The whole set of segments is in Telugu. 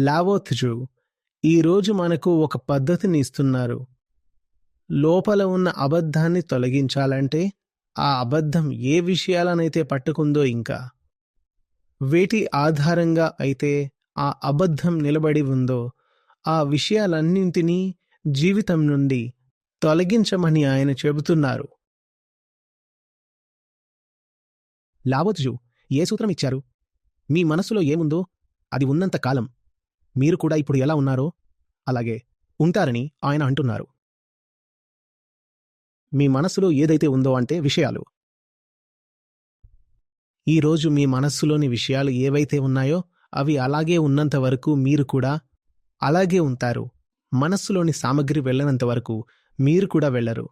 లావోత్జు ఈరోజు మనకు ఒక పద్ధతిని ఇస్తున్నారు. లోపల ఉన్న అబద్ధాన్ని తొలగించాలంటే ఆ అబద్ధం ఏ విషయాలనైతే పట్టుకుందో ఇంకా వేటి ఆధారంగా అయితే ఆ అబద్ధం నిలబడి ఉందో ఆ విషయాలన్నింటినీ జీవితం నుండి తొలగించమని ఆయన చెబుతున్నారు. లావోత్జు ఏ సూత్రం ఇచ్చారు? మీ మనసులో ఏముందో అది ఉన్నంత కాలం మీరు కూడా ఇప్పుడు ఎలా ఉన్నారో అలాగే ఉంటారని ఆయన అంటున్నారు. మీ మనసులో ఏదైతే ఉందో అంటే విషయాలు. ఈరోజు మీ మనస్సులోని విషయాలు ఏవైతే ఉన్నాయో అవి అలాగే ఉన్నంత వరకు మీరు కూడా అలాగే ఉంటారు. మనస్సులోని సామగ్రి వెళ్ళనంత వరకు మీరు కూడా వెళ్ళరు.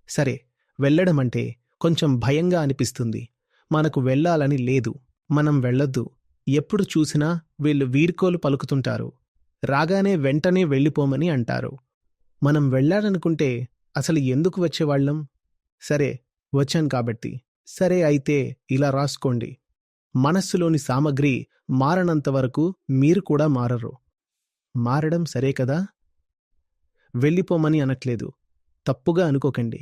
సరే, వెళ్ళడమంటే కొంచెం భయంగా అనిపిస్తుంది. మనకు వెళ్ళాలని లేదు, మనం వెళ్ళొద్దు. ఎప్పుడు చూసినా వీళ్ళు వీడ్కోలు పలుకుతుంటారు. రాగానే వెంటనే వెళ్ళిపోమని అంటారు. మనం వెళ్ళాలనుకుంటే అసలు ఎందుకు వచ్చేవాళ్ళం? సరే, వచ్చాను కాబట్టి. సరే, అయితే ఇలా రాసుకోండి. మనస్సులోని సామగ్రి మారనంతవరకు మీరు కూడా మారరు. మారడం సరే కదా? వెళ్ళిపోమని అనట్లేదు, తప్పుగా అనుకోకండి.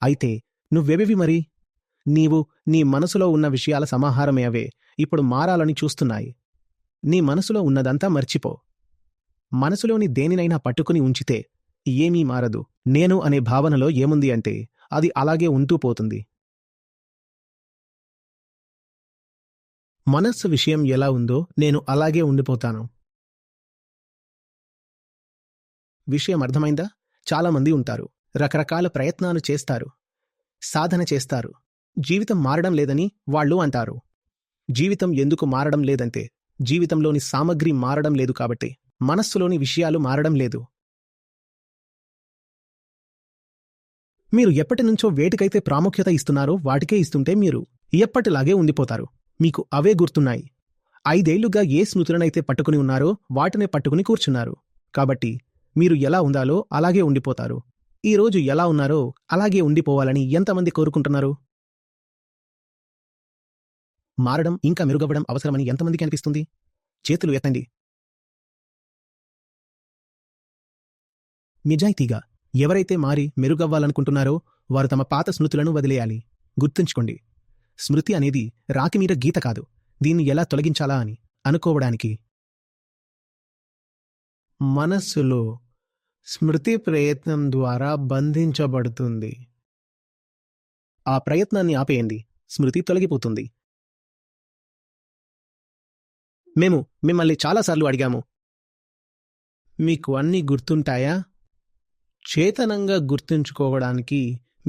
అయితే నువ్వెవివి మరి? నీవు నీ మనసులో ఉన్న విషయాల సమాహారమే అవే ఇప్పుడు మారాలని చూస్తున్నాయి. నీ మనసులో ఉన్నదంతా మర్చిపో. మనసులోని దేనినైనా పట్టుకుని ఉంచితే ఏమీ మారదు. నేను అనే భావనలో ఏముంది అంటే అది అలాగే ఉంటూ పోతుంది. మనస్సు విషయం ఎలా ఉందో నేను అలాగే ఉండిపోతాను. విషయం అర్థమైందా? చాలామంది ఉంటారు, రకరకాల ప్రయత్నాలు చేస్తారు, సాధన చేస్తారు. జీవితం మారడం లేదని వాళ్ళు అంటారు. జీవితం ఎందుకు మారడం లేదంటే జీవితంలోని సామగ్రి మారడం లేదు కాబట్టి. మనస్సులోని విషయాలు మారడం లేదు. మీరు ఎప్పటినుంచో వేటికైతే ప్రాముఖ్యత ఇస్తున్నారో వాటికే ఇస్తుంటే మీరు ఎప్పటిలాగే ఉండిపోతారు. మీకు అవే గుర్తున్నాయి. 5 ఏళ్లుగా ఏ స్మృతులనైతే పట్టుకుని ఉన్నారో వాటినే పట్టుకుని కూర్చున్నారు. కాబట్టి మీరు ఎలా ఉండాలో అలాగే ఉండిపోతారు. ఈరోజు ఎలా ఉన్నారో అలాగే ఉండిపోవాలని ఎంతమంది కోరుకుంటున్నారు? మారడం ఇంకా మెరుగవ్వడం అవసరమని ఎంతమందికి అనిపిస్తుంది? చేతులు ఎత్తండి. నిజాయితీగా ఎవరైతే మారి మెరుగవ్వాలనుకుంటున్నారో వారు తమ పాత స్మృతులను వదిలేయాలి. గుర్తుంచుకోండి, స్మృతి అనేది రాకిమీద గీత కాదు, దీన్ని ఎలా తొలగించాలా అని అనుకోవడానికి. మనస్సులో స్మృతి ప్రయత్నం ద్వారా బంధించబడుతుంది. ఆ ప్రయత్నాన్ని ఆపేయండి, స్మృతి తొలగిపోతుంది. మేము మిమ్మల్ని చాలాసార్లు అడిగాము, మీకు అన్నీ గుర్తుంటాయా? చేతనంగా గుర్తుంచుకోవడానికి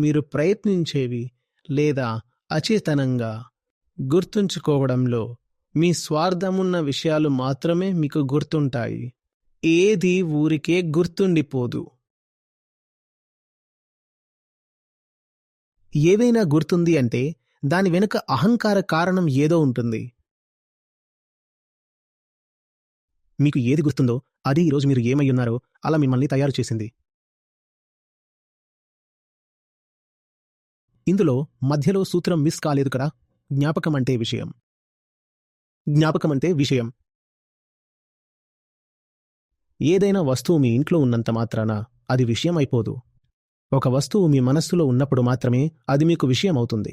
మీరు ప్రయత్నించేవి లేదా అచేతనంగా గుర్తుంచుకోవడంలో మీ స్వార్థమున్న విషయాలు మాత్రమే మీకు గుర్తుంటాయి. ఏది ఊరికే గుర్తుండిపోదు. ఏవైనా గుర్తుంది అంటే దాని వెనుక అహంకార కారణం ఏదో ఉంటుంది. మీకు ఏది గుర్తుందో అది ఈరోజు మీరు ఏమై ఉన్నారో అలా మిమ్మల్ని తయారు చేసింది. ఇందులో మధ్యలో సూత్రం మిస్ కాలేదు కదా? జ్ఞాపకం అంటే విషయం. జ్ఞాపకం అంటే విషయం. ఏదైనా వస్తువు మీ ఇంట్లో ఉన్నంత మాత్రాన అది విషయం అయిపోదు. ఒక వస్తువు మీ మనస్సులో ఉన్నప్పుడు మాత్రమే అది మీకు విషయం అవుతుంది.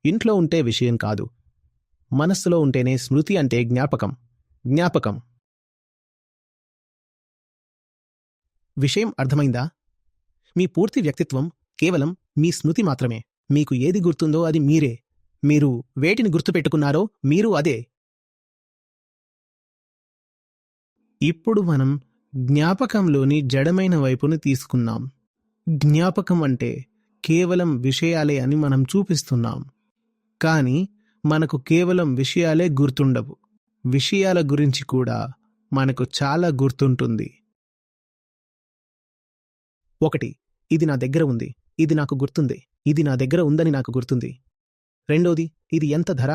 ఇంట్లో ఉంటే విషయం కాదు. మనస్సులో ఉంటేనే స్మృతి అంటే జ్ఞాపకం. జ్ఞాపకం. విషయం అర్థమైందా? మీ పూర్తి వ్యక్తిత్వం కేవలం మీ స్మృతి మాత్రమే. మీకు ఏది గుర్తుందో అది మీరే. మీరు వేటిని గుర్తుపెట్టుకున్నారో మీరు అదే. ఇప్పుడు మనం జ్ఞాపకంలోని జడమైన వైపును తీసుకున్నాం. జ్ఞాపకం అంటే కేవలం విషయాలే అని మనం చూపిస్తున్నాం. కానీ మనకు కేవలం విషయాలే గుర్తుండవు. విషయాల గురించి కూడా మనకు చాలా గుర్తుంటుంది. 1. ఇది నా దగ్గర ఉంది, ఇది నాకు గుర్తుంది. ఇది నా దగ్గర ఉందని నాకు గుర్తుంది. 2. ఇది ఎంత ధర,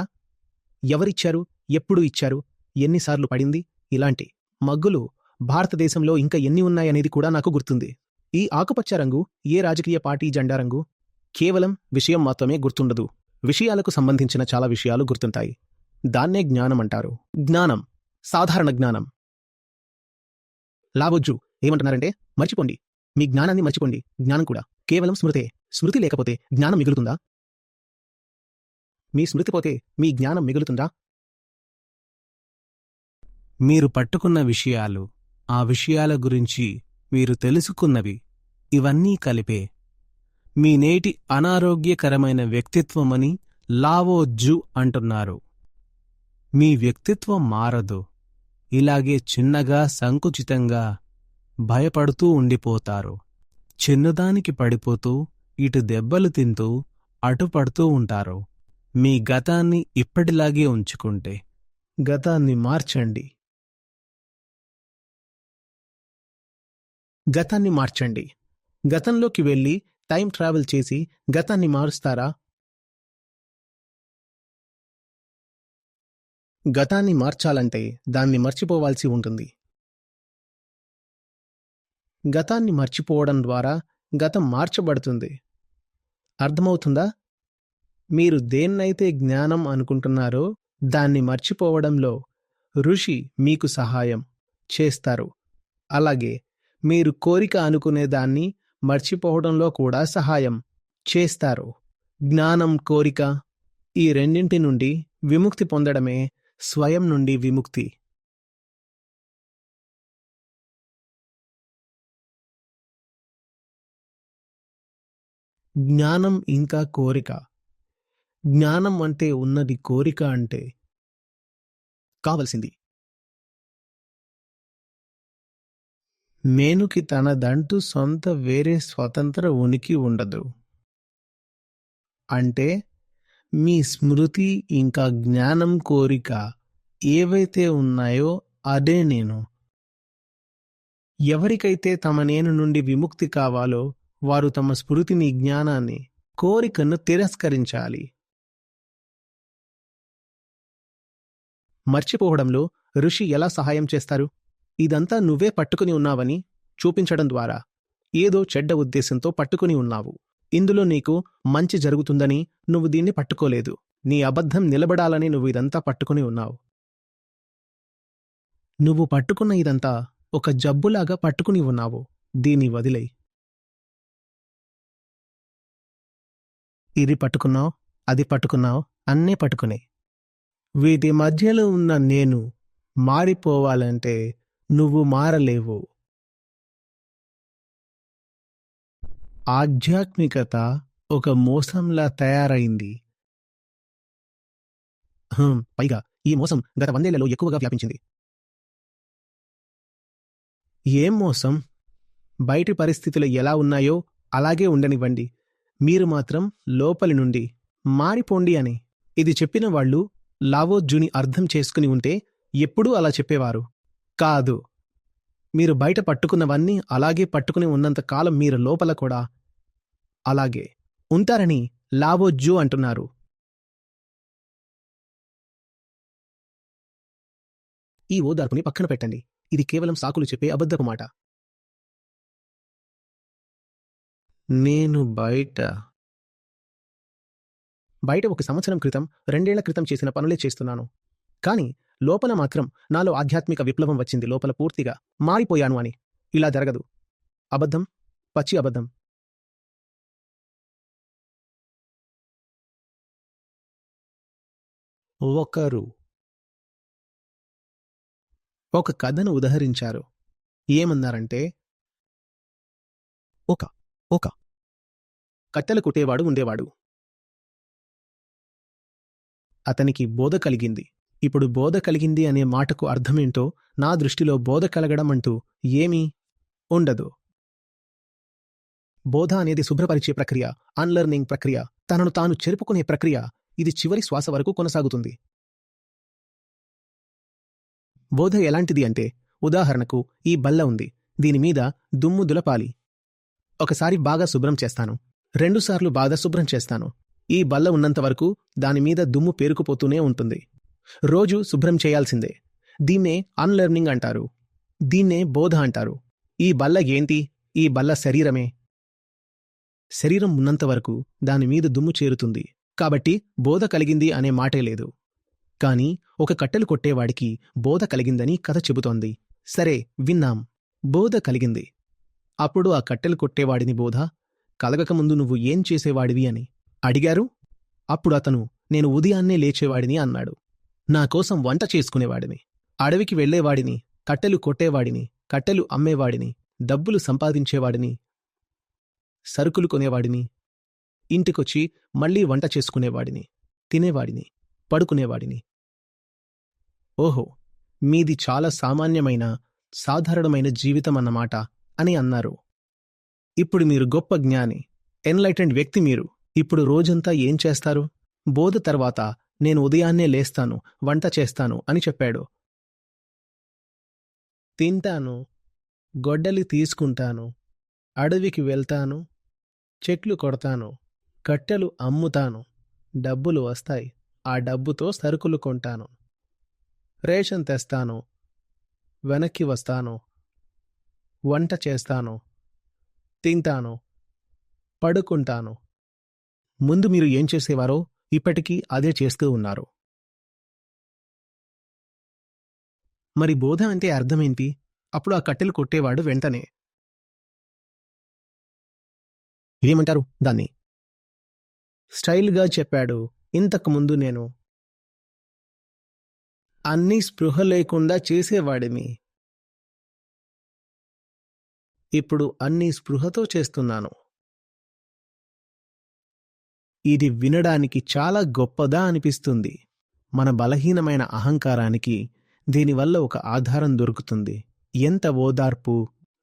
ఎవరిచ్చారు, ఎప్పుడు ఇచ్చారు, ఎన్నిసార్లు పడింది, ఇలాంటి మగ్గులు భారతదేశంలో ఇంకా ఎన్ని ఉన్నాయనేది కూడా నాకు గుర్తుంది. ఈ ఆకుపచ్చ రంగు ఏ రాజకీయ పార్టీ జెండా రంగు? కేవలం విషయం మాత్రమే గుర్తుండదు. విషయాలకు సంబంధించిన చాలా విషయాలు గుర్తుంటాయి. దాన్నే జ్ఞానం అంటారు. జ్ఞానం, సాధారణ జ్ఞానం. లావోజు ఏమంటున్నారంటే, మర్చిపోండి, మీ జ్ఞానాన్ని మర్చిపోండి. జ్ఞానం కూడా కేవలం స్మృతే. స్మృతి లేకపోతే జ్ఞానం మిగులుతుందా? మీ స్మృతి పోతే మీ జ్ఞానం మిగులుతుందా? మీరు పట్టుకున్న విషయాలు, ఆ విషయాల గురించి మీరు తెలుసుకున్నవి, ఇవన్నీ కలిపే మీ నేటి అనారోగ్యకరమైన వ్యక్తిత్వమని లావోజు అంటున్నారు. మీ వ్యక్తిత్వం మారదు. ఇలాగే చిన్నగా, సంకుచితంగా భయపడుతూ ఉండిపోతారు. చిన్నదానికి పడిపోతూ, ఇటు దెబ్బలు తింటూ, అటు పడుతూ ఉంటారు. మీ గతాన్ని ఇప్పటిలాగే ఉంచుకుంటే. గతాన్ని మార్చండి. గతాన్ని మార్చండి. గతంలోకి వెళ్ళి టైం ట్రావెల్ చేసి గతాన్ని మారుస్తారా? గతాన్ని మార్చాలంటే దాన్ని మర్చిపోవాల్సి ఉంటుంది. గతాన్ని మర్చిపోవడం ద్వారా గతం మార్చబడుతుంది. అర్థమవుతుందా? మీరు దేన్నైతే జ్ఞానం అనుకుంటున్నారో దాన్ని మర్చిపోవడంలో ఋషి మీకు సహాయం చేస్తారు. అలాగే మీరు కోరిక అనుకునే దాన్ని మర్చిపోవడంలో కూడా సహాయం చేస్తారు. జ్ఞానం, కోరిక, ఈ రెండింటి నుండి విముక్తి పొందడమే స్వయం నుండి విముక్తి. జ్ఞానం ఇంకా కోరిక. జ్ఞానం అంటే ఉన్నది, కోరిక అంటే కావలసింది. మేనుకి తనదంటూ సొంత వేరే స్వతంత్ర ఉనికి ఉండదు. అంటే మీ స్మృతి ఇంకా జ్ఞానం, కోరిక ఏవైతే ఉన్నాయో అదే నేను. ఎవరికైతే తమ నేను నుండి విముక్తి కావాలో వారు తమ స్మృతిని, జ్ఞానాన్ని, కోరికను తిరస్కరించాలి. మర్చిపోవడంలో ఋషి ఎలా సహాయం చేస్తారు? ఇదంతా నువ్వే పట్టుకుని ఉన్నావని చూపించడం ద్వారా. ఏదో చెడ్డ ఉద్దేశంతో పట్టుకుని ఉన్నావు. ఇందులో నీకు మంచి జరుగుతుందని నువ్వు దీన్ని పట్టుకోలేదు. నీ అబద్ధం నిలబడాలని నువ్వు ఇదంతా పట్టుకుని ఉన్నావు. నువ్వు పట్టుకున్న ఇదంతా ఒక జబ్బులాగా పట్టుకుని ఉన్నావు. దీన్ని వదిలేయ్. ఇది పట్టుకున్నావు, అది పట్టుకున్నావు, అన్నీ పట్టుకునే. వీటి మధ్యలో ఉన్న నేను మారిపోవాలంటే నువ్వు మారలేవు. ఆధ్యాత్మికత ఒక మోసంలా తయారైంది. పైగా ఈ మోసం గత 100 ఏళ్లలో ఎక్కువగా వ్యాపించింది. ఏం మోసం? బయటి పరిస్థితులు ఎలా ఉన్నాయో అలాగే ఉండనివ్వండి, మీరు మాత్రం లోపలి నుండి మారిపోండి అని. ఇది చెప్పిన వాళ్ళు లావోజుని అర్థం చేసుకుని ఉంటే ఎప్పుడూ అలా చెప్పేవారు కాదు. మీరు బయట పట్టుకున్నవన్నీ అలాగే పట్టుకుని ఉన్నంత కాలం మీరు లోపల కూడా అలాగే ఉంటారని లావోజు అంటున్నారు. ఈ ఓదార్పుని పక్కన పెట్టండి. ఇది కేవలం సాకులు చెప్పే అబద్ధపు మాట. నేను బయట 1 సంవత్సరం క్రితం, 2 ఏళ్ల క్రితం చేసిన పనులే చేస్తున్నాను. కానీ లోపల మాత్రం నాలో ఆధ్యాత్మిక విప్లవం వచ్చింది. లోపల పూర్తిగా మారిపోయాను అని. ఇలా జరగదు. అబద్ధం, పచ్చి అబద్ధం. ఒకరు ఒక కథను ఉదహరించారు. ఏమన్నారంటే, ఒక కట్టెలు కుట్టేవాడు ఉండేవాడు. అతనికి బోధ కలిగింది. ఇప్పుడు బోధ కలిగింది అనే మాటకు అర్థమేంటో నా దృష్టిలో బోధ కలగడం అంటూ ఏమీ ఉండదు. బోధ అనేది శుభ్రపరిచే ప్రక్రియ, అన్లర్నింగ్ ప్రక్రియ, తనను తాను చెరుపుకునే ప్రక్రియ. ఇది చివరి శ్వాస వరకు కొనసాగుతుంది. బోధ ఎలాంటిది అంటే, ఉదాహరణకు ఈ బల్ల ఉంది, దీనిమీద దుమ్ము దులపాలి. ఒకసారి బాగా శుభ్రం చేస్తాను, 2 సార్లు బాగా శుభ్రం చేస్తాను. ఈ బల్ల ఉన్నంతవరకు దానిమీద దుమ్ము పేరుకుపోతూనే ఉంటుంది. రోజు శుభ్రం చేయాల్సిందే. దీన్నే అన్లెర్నింగ్ అంటారు. దీన్నే బోధ అంటారు. ఈ బల్ల ఏంటి? ఈ బల్ల శరీరమే. శరీరం ఉన్నంతవరకు దానిమీద దుమ్ము చేరుతుంది. కాబట్టి బోధ కలిగింది అనే మాటే లేదు. కాని ఒక కట్టెలు కొట్టేవాడికి బోధ కలిగిందని కథ చెబుతోంది. సరే, విన్నాం. బోధ కలిగింది. అప్పుడు ఆ కట్టెలు కొట్టేవాడిని బోధ కలగకముందు నువ్వు ఏం చేసేవాడివి అని అడిగారు. అప్పుడు అతను, నేను ఉదయాన్నే లేచేవాడిని అన్నాడు. నాకోసం వంట చేసుకునేవాడిని, అడవికి వెళ్లేవాడిని, కట్టెలు కొట్టేవాడిని, కట్టెలు అమ్మేవాడిని, డబ్బులు సంపాదించేవాడిని, సరుకులు కొనేవాడిని, ఇంటికొచ్చి మళ్లీ వంట చేసుకునేవాడిని, తినేవాడిని, పడుకునేవాడిని. ఓహో, మీది చాలా సామాన్యమైన, సాధారణమైన జీవితమన్నమాట అని అన్నారు. ఇప్పుడు మీరు గొప్ప జ్ఞాని, ఎన్లైటెండ్ వ్యక్తి. మీరు ఇప్పుడు రోజంతా ఏం చేస్తారు? బోధ తర్వాత నేను ఉదయాన్నే లేస్తాను, వంట చేస్తాను అని చెప్పాడు. తింటాను, గొడ్డలి తీసుకుంటాను, అడవికి వెళ్తాను, చెట్లు కొడతాను, కట్టెలు అమ్ముతాను, డబ్బులు వస్తాయి, ఆ డబ్బుతో సరుకులు కొంటాను, రేషన్ తెస్తాను, వెనక్కి వస్తాను, వంట చేస్తాను, తింటాను, పడుకుంటాను. ముందు మీరు ఏం చేసేవారో ఇప్పటికీ అదే చేస్తూ ఉన్నారు. మరి బోధ అంటే అర్థమేంటి? అప్పుడు ఆ కట్టెలు కొట్టేవాడు వెంటనే, ఏమంటారు దాన్ని? స్టైల్గా చెప్పాడు. ఇంతకుముందు నేను అన్నీ స్పృహ లేకుండా చేసేవాడిని, ఇప్పుడు అన్నీ స్పృహతో చేస్తున్నాను. ఇది వినడానికి చాలా గొప్పదా అనిపిస్తుంది. మన బలహీనమైన అహంకారానికి దీనివల్ల ఒక ఆధారం దొరుకుతుంది. ఎంత ఓదార్పు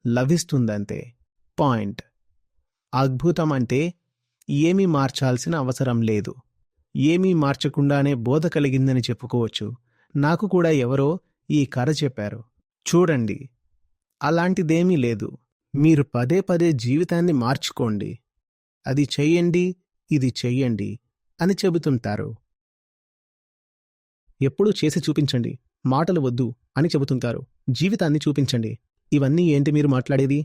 లభిస్తుందంతే. పాయింట్. అద్భుతం అంటే ఏమీ మార్చాల్సిన అవసరం లేదు. ఏమీ మార్చకుండానే బోధ కలిగిందని చెప్పుకోవచ్చు. నాకు కూడా ఎవరో ఈ కథ చెప్పారు. చూడండి, అలాంటిదేమీ లేదు. మీరు పదే పదే జీవితాన్ని మార్చుకోండి, అది చెయ్యండి, ఇది చెయ్యండి అని చెబుతుంటారు. ఎప్పుడూ చేసి చూపించండి, మాటలు వద్దు అని చెబుతుంటారు. జీవితాన్ని చూపించండి. ఇవన్నీ ఏంటి మీరు మాట్లాడేది?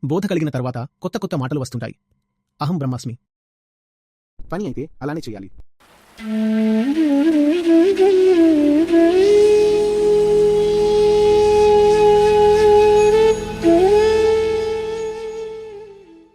బోధ కలిగిన తర్వాత కొత్త కొత్త మాటలు వస్తుంటాయి. అహం బ్రహ్మాస్మి. పని అయితే అలానే చెయ్యాలి.